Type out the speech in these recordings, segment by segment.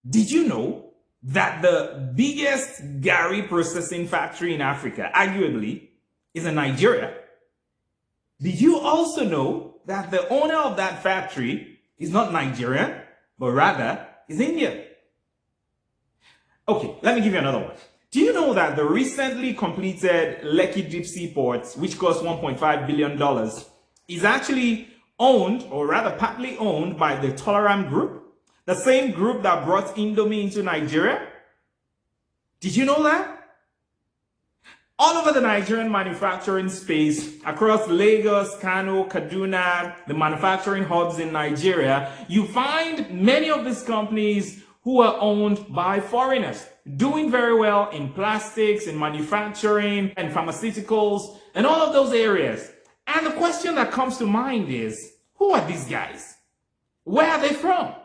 Did you know that the biggest Gary processing factory in Africa, arguably, is in Nigeria? Did you also know that the owner of that factory is not Nigerian, but rather is Indian? Okay, let me give you another one. Do you know that the recently completed Lekki Deep Sea Port, which cost $1.5 billion, is actually owned, or rather partly owned, by the Toleram Group? The same group that brought Indomie into Nigeria? Did you know that? All over the Nigerian manufacturing space, across Lagos, Kano, Kaduna, the manufacturing hubs in Nigeria, you find many of these companies who are owned by foreigners, doing very well in plastics, in manufacturing, and pharmaceuticals, and all of those areas. And the question that comes to mind is, who are these guys? Where are they from?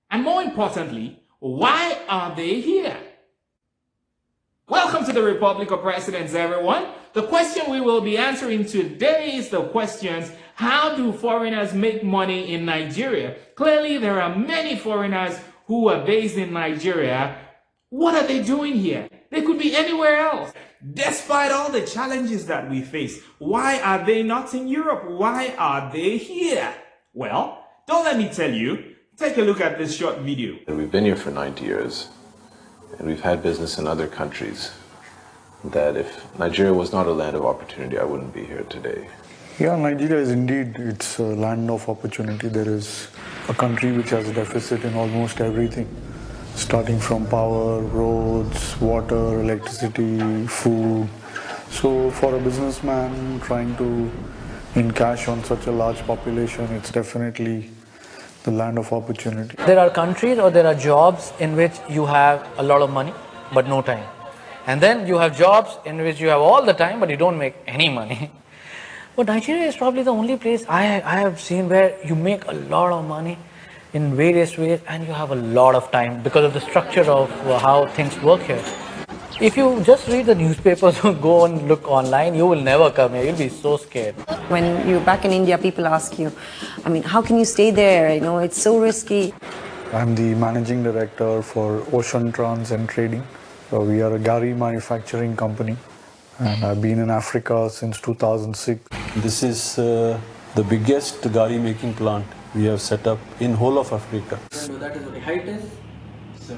And more importantly, why are they here? Welcome to the Republic of Presidents, everyone. The question we will be answering today is the questions: how do foreigners make money in Nigeria? Clearly, there are many foreigners who are based in Nigeria. What are they doing here? They could be anywhere else. Despite all the challenges that we face, why are they not in Europe? Why are they here? Well, don't let me tell you. Take a look at this short video. We've been here for 90 years, and we've had business in other countries. That if Nigeria was not a land of opportunity, I wouldn't be here today. Yeah, Nigeria is indeed, it's a land of opportunity. There is a country which has a deficit in almost everything, starting from power, roads, water, electricity, food. So for a businessman trying to encash on such a large population, it's definitely the land of opportunity. There are countries or there are jobs in which you have a lot of money but no time. And then you have jobs in which you have all the time but you don't make any money. But Nigeria is probably the only place I have seen where you make a lot of money in various ways and you have a lot of time because of the structure of how things work here. If you just read the newspapers or go and look online, you will never come here. You'll be so scared. When you're back in India, people ask you, I mean, how can you stay there? You know, it's so risky. I'm the managing director for Ocean Trans and Trading. So we are a gari manufacturing company, and I've been in Africa since 2006. This is the biggest gari making plant we have set up in whole of Africa. So that is what the height is.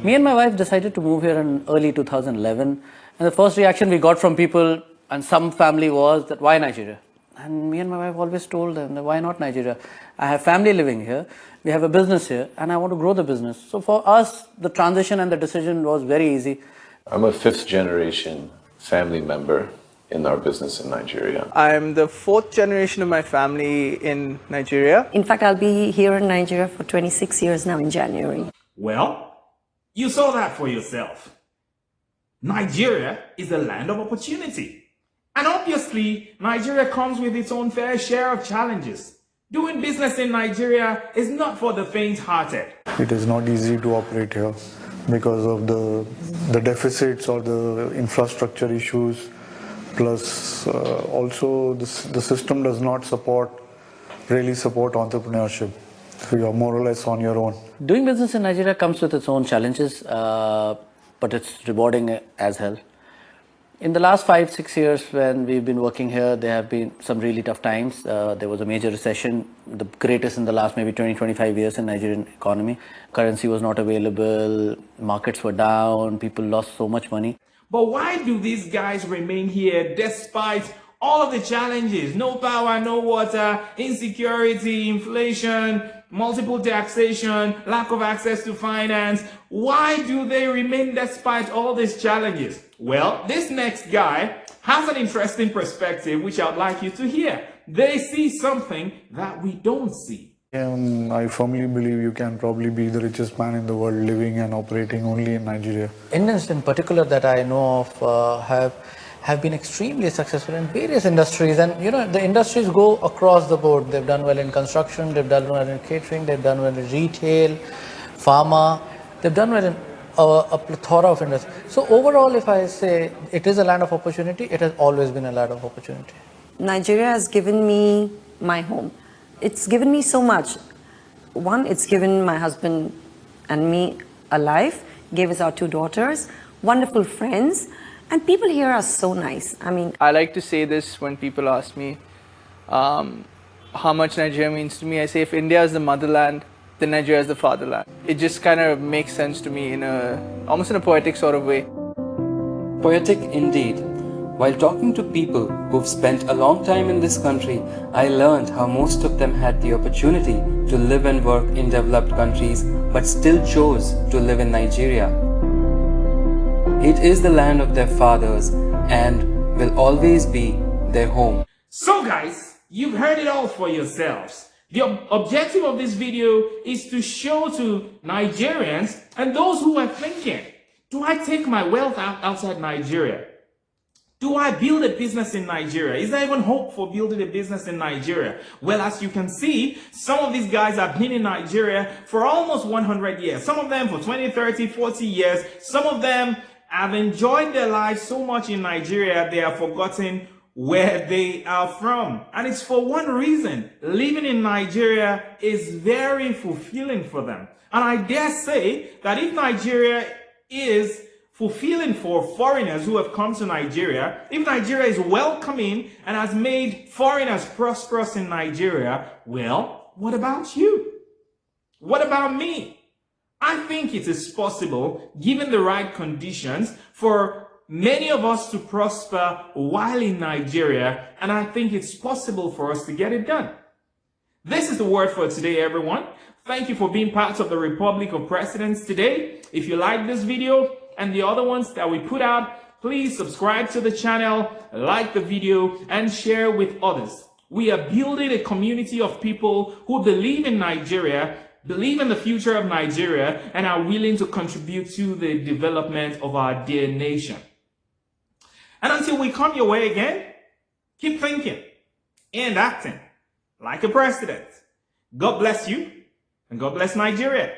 Me and my wife decided to move here in early 2011, and the first reaction we got from people and some family was that why Nigeria? And me and my wife always told them that why not Nigeria? I have family living here, we have a business here, and I want to grow the business. So for us, the transition and the decision was very easy. I'm a fifth generation family member in our business in Nigeria. I'm the fourth generation of my family in Nigeria. In fact, I'll be here in Nigeria for 26 years now in January. Well, you saw that for yourself. Nigeria is a land of opportunity. And obviously, Nigeria comes with its own fair share of challenges. Doing business in Nigeria is not for the faint-hearted. It is not easy to operate here because of the deficits or the infrastructure issues. Plus, also the system does not really support entrepreneurship. So you're more or less on your own. Doing business in Nigeria comes with its own challenges, but it's rewarding as hell. In the last 5-6 years when we've been working here, there have been some really tough times. There was a major recession, the greatest in the last maybe 20-25 years in Nigerian economy. Currency was not available, markets were down, people lost so much money. But why do these guys remain here despite all of the challenges? No power, no water, insecurity, inflation, multiple taxation, lack of access to finance. Why do they remain despite all these challenges? Well, this next guy has an interesting perspective which I'd like you to hear. They see something that we don't see. I firmly believe you can probably be the richest man in the world living and operating only in Nigeria. Indians in particular that I know of have been extremely successful in various industries, and you know the industries go across the board. They've done well in construction, they've done well in catering, they've done well in retail, pharma, they've done well in a plethora of industries. So overall, if I say it is a land of opportunity, it has always been a land of opportunity. Nigeria has given me my home. It's given me so much. One, it's given my husband and me alive, gave us our 2 daughters, wonderful friends, and people here are so nice. I mean, I like to say this when people ask me how much Nigeria means to me. I say if India is the motherland, then Nigeria is the fatherland. It just kind of makes sense to me in almost in a poetic sort of way. Poetic indeed. While talking to people who've spent a long time in this country, I learned how most of them had the opportunity to live and work in developed countries but still chose to live in Nigeria. It is the land of their fathers and will always be their home. So guys, you've heard it all for yourselves. The objective of this video is to show to Nigerians and those who are thinking, do I take my wealth outside Nigeria? Do I build a business in Nigeria? Is there even hope for building a business in Nigeria? Well, as you can see, some of these guys have been in Nigeria for almost 100 years. Some of them for 20, 30, 40 years. Some of them have enjoyed their lives so much in Nigeria, they have forgotten where they are from. And it's for one reason. Living in Nigeria is very fulfilling for them. And I dare say that if Nigeria is fulfilling for foreigners who have come to Nigeria, if Nigeria is welcoming and has made foreigners prosperous in Nigeria, well, what about you? What about me? I think it is possible, given the right conditions, for many of us to prosper while in Nigeria, and I think it's possible for us to get it done. This is the word for today, everyone. Thank you for being part of the Republic of Presidents today. If you like this video and the other ones that we put out, please subscribe to the channel, like the video, and share with others. We are building a community of people who believe in Nigeria, believe in the future of Nigeria, and are willing to contribute to the development of our dear nation. And until we come your way again, keep thinking and acting like a president. God bless you, and God bless Nigeria.